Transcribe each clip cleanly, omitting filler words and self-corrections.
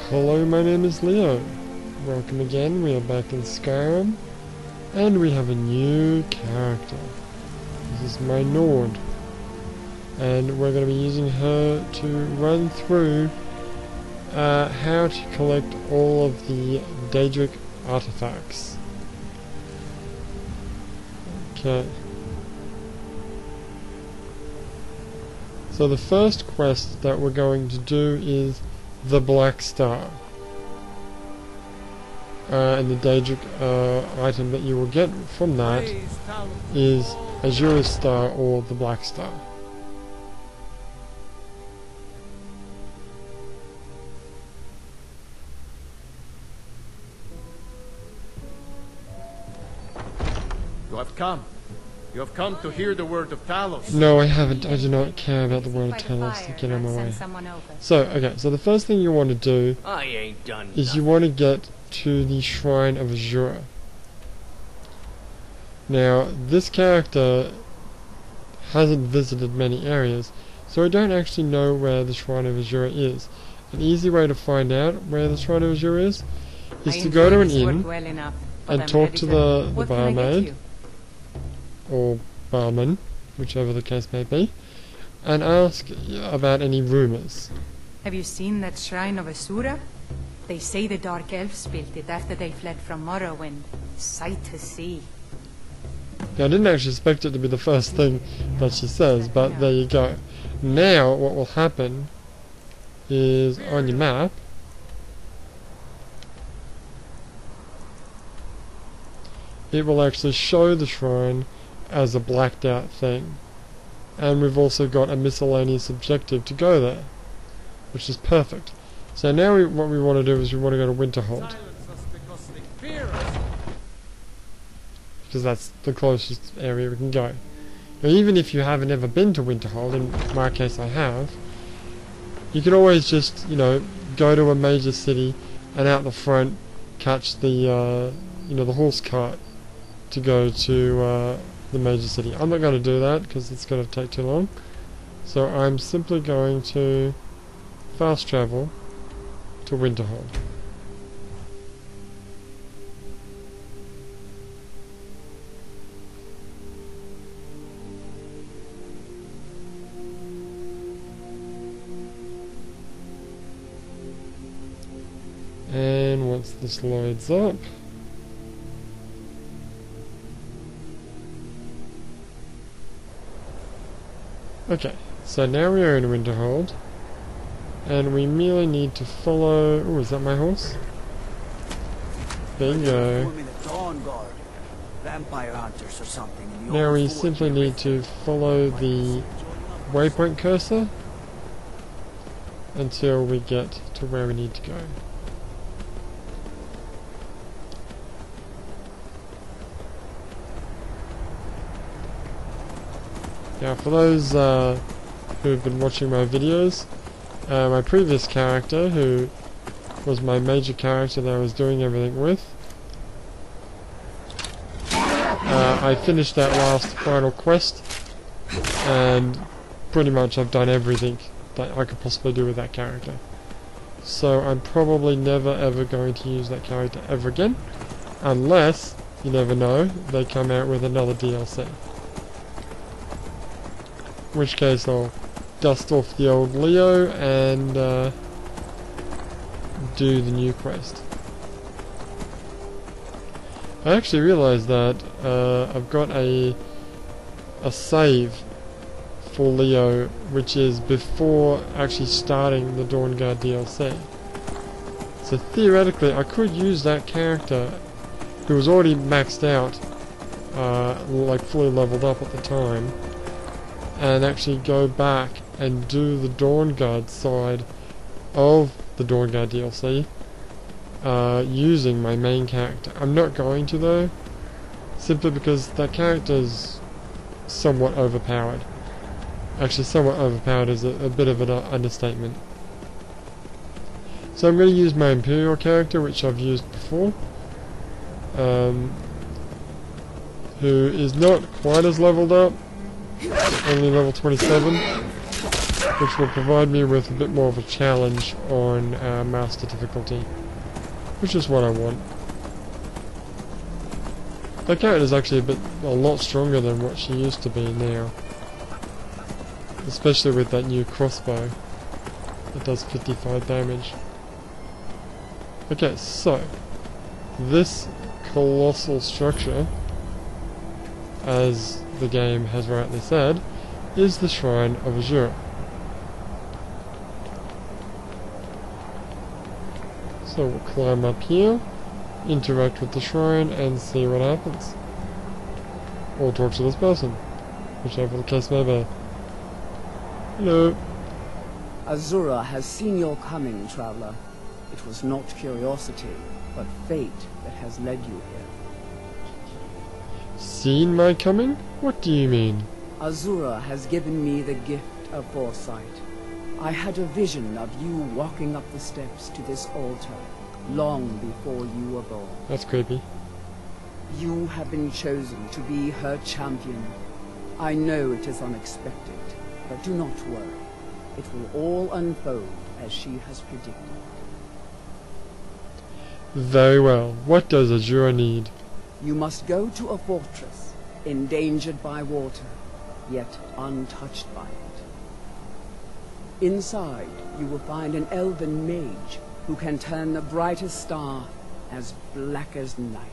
Hello, my name is Leo. Welcome again, we are back in Skyrim, and we have a new character. This is my Nord, and we're going to be using her to run through how to collect all of the Daedric artifacts. Okay. So the first quest that we're going to do is the Black Star. And the Daedric item that you will get from that is Azura's Star or the Black Star. You have come. You have come to hear the word of Talos. No, I haven't. I do not care about the word of Talos. Get out of my way. So, okay, so the first thing you want to do is you want to get to the Shrine of Azura. Now, this character hasn't visited many areas, so I don't actually know where the Shrine of Azura is. An easy way to find out where the Shrine of Azura is to go to an inn and talk to the barmaid, or barman, whichever the case may be, and ask about any rumors. Have you seen that Shrine of Azura? They say the Dark Elves built it after they fled from Morrowind. Sight to see. Yeah, I didn't actually expect it to be the first thing that she says, but there you go. Now, what will happen is, on your map, it will actually show the shrine as a blacked out thing. And we've also got a miscellaneous objective to go there, which is perfect. So now what we want to do is we want to go to Winterhold, because that's the closest area we can go. Now, even if you haven't ever been to Winterhold, in my case I have, you can always just, you know, go to a major city and out the front catch the, the horse cart to go to the major city. I'm not going to do that because it's going to take too long. So I'm simply going to fast travel to Winterhold. And once this loads up, okay, so now we are in Winterhold, and we merely need to follow... Oh, is that my horse? Bingo. Now we simply need to follow the waypoint cursor until we get to where we need to go. Now, for those who have been watching my videos, my previous character, who was my major character that I was doing everything with, I finished that last final quest, and pretty much I've done everything that I could possibly do with that character. So I'm probably never ever going to use that character ever again, unless, you never know, they come out with another DLC. In which case I'll dust off the old Leo and do the new quest. I actually realised that I've got a save for Leo which is before actually starting the Dawnguard DLC. So theoretically I could use that character who was already maxed out, like fully leveled up at the time, and actually go back and do the Dawnguard side of the Dawnguard DLC using my main character. I'm not going to though, simply because that character is somewhat overpowered. Actually, somewhat overpowered is a bit of an understatement. So I'm going to use my Imperial character, which I've used before, who is not quite as leveled up, only level 27, which will provide me with a bit more of a challenge on Master difficulty, which is what I want. That character is actually a lot stronger than what she used to be now, especially with that new crossbow. It does 55 damage. Okay, so this colossal structure, as the game has rightly said, is the Shrine of Azura. So we'll climb up here, interact with the shrine, and see what happens. Or talk to this person, whichever the case may be. Hello. Azura has seen your coming, traveler. It was not curiosity, but fate that has led you here. Seen my coming? What do you mean? Azura has given me the gift of foresight. I had a vision of you walking up the steps to this altar, long before you were born. That's creepy. You have been chosen to be her champion. I know it is unexpected, but do not worry. It will all unfold as she has predicted. Very well. What does Azura need? You must go to a fortress, endangered by water, yet untouched by it. Inside, you will find an elven mage who can turn the brightest star as black as night.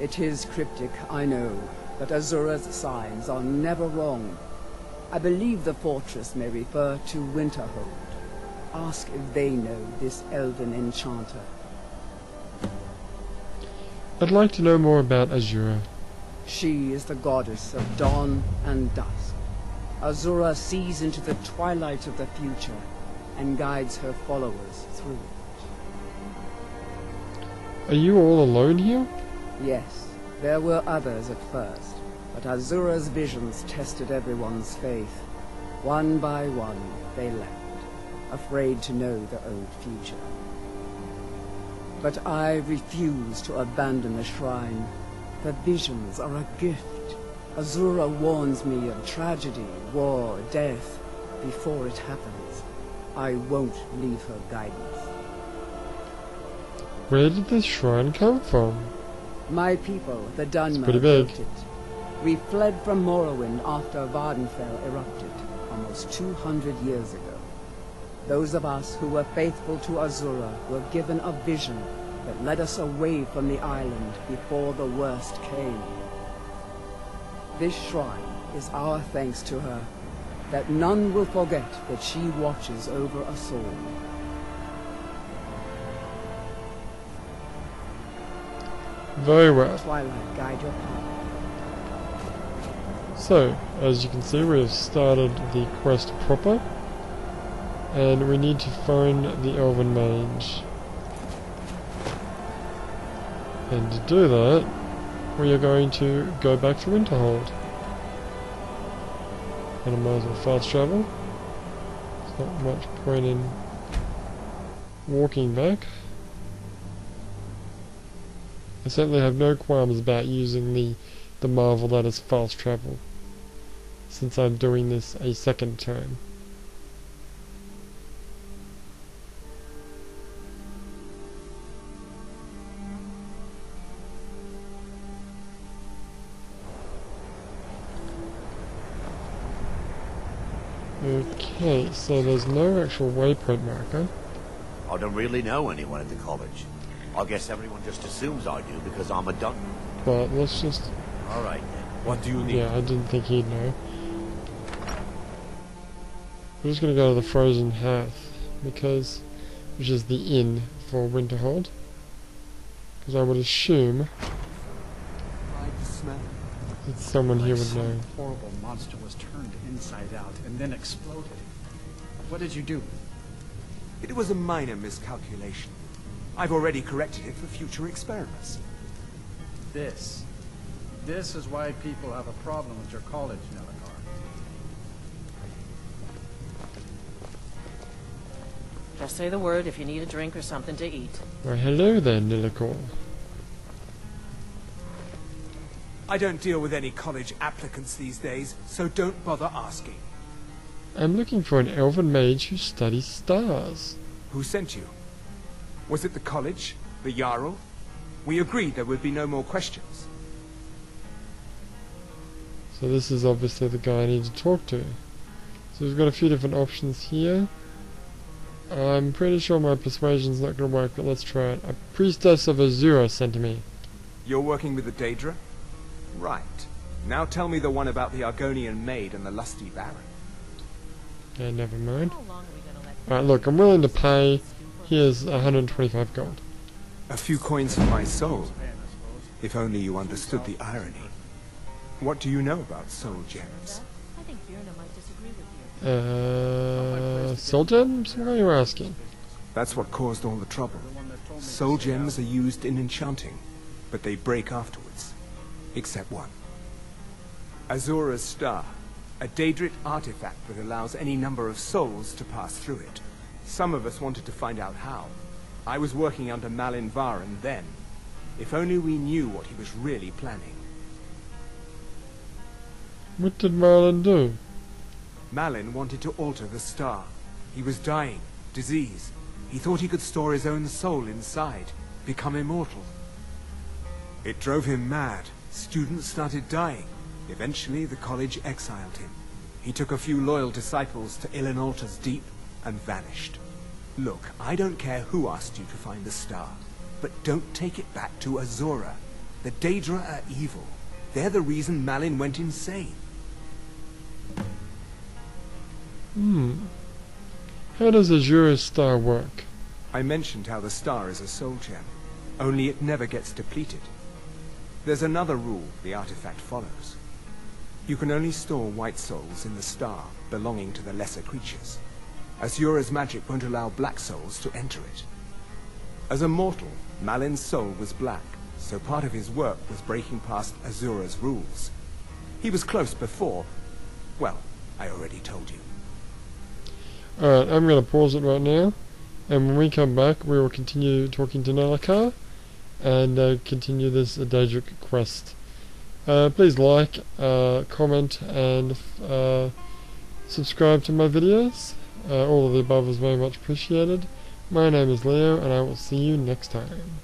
It is cryptic, I know, but Azura's signs are never wrong. I believe the fortress may refer to Winterhold. Ask if they know this elven enchanter. I'd like to know more about Azura. She is the goddess of dawn and dusk. Azura sees into the twilight of the future and guides her followers through it. Are you all alone here? Yes, there were others at first, but Azura's visions tested everyone's faith. One by one, they left, afraid to know their own future. But I refuse to abandon the shrine. The visions are a gift. Azura warns me of tragedy, war, death, before it happens. I won't leave her guidance. Where did this shrine come from? My people, the Dunmer, pretty big. built it. We fled from Morrowind after Vardenfell erupted, almost 200 years ago. Those of us who were faithful to Azura were given a vision that led us away from the island before the worst came. This shrine is our thanks to her, that none will forget that she watches over us all. Very well. Twilight, guide your path. So, as you can see, we have started the quest proper, and we need to find the Elven Mage. And to do that, we are going to go back to Winterhold. And I might as well fast travel. There's not much point in walking back. I certainly have no qualms about using the marvel that is fast travel, since I'm doing this a second time. Okay, so there's no actual waypoint marker. I don't really know anyone at the college. I guess everyone just assumes I do because I'm a Dun. But let's just... Alright then. What do you need? Yeah, I didn't think he'd know. We're just gonna go to the Frozen Hearth, which is the inn for Winterhold. Because I would assume that someone here would know. Some horrible monster was turned inside out and then exploded. What did you do? It was a minor miscalculation. I've already corrected it for future experiments. This is why people have a problem with your college, Nelligar. Just say the word if you need a drink or something to eat. Why, hello there, Nillikor. I don't deal with any college applicants these days, so don't bother asking. I'm looking for an elven mage who studies stars. Who sent you? Was it the college? The Jarl? We agreed there would be no more questions. So this is obviously the guy I need to talk to. So we've got a few different options here. I'm pretty sure my persuasion's not going to work, but let's try it. A priestess of Azura sent to me. You're working with the Daedra? Right. Now tell me the one about the Argonian maid and the lusty baron. Okay, never mind. How long are we gonna let Alright, look, I'm willing to pay. Here's 125 gold. A few coins for my soul. If only you understood the irony. What do you know about soul gems? I think Yurna might disagree with you. Soul gems? What are you asking? That's what caused all the trouble. Soul gems are used in enchanting, but they break afterwards. Except one. Azura's Star. A Daedric artifact that allows any number of souls to pass through it. Some of us wanted to find out how. I was working under Malin Varen then. If only we knew what he was really planning. What did Marlon do? Malin wanted to alter the star. He was dying, disease. He thought he could store his own soul inside, become immortal. It drove him mad. Students started dying. Eventually, the college exiled him. He took a few loyal disciples to Ilinalta's Deep and vanished. Look, I don't care who asked you to find the star, but don't take it back to Azura. The Daedra are evil. They're the reason Malin went insane. How does Azura's star work? I mentioned how the star is a soul gem, only it never gets depleted. There's another rule the artifact follows. You can only store white souls in the star belonging to the lesser creatures. Azura's magic won't allow black souls to enter it. As a mortal, Malin's soul was black, so part of his work was breaking past Azura's rules. He was close before. Well, I already told you. Alright, I'm going to pause it right now, and when we come back we will continue talking to Nalakar and continue this Daedric quest. Please like, comment and subscribe to my videos. All of the above is very much appreciated. My name is Leo and I will see you next time.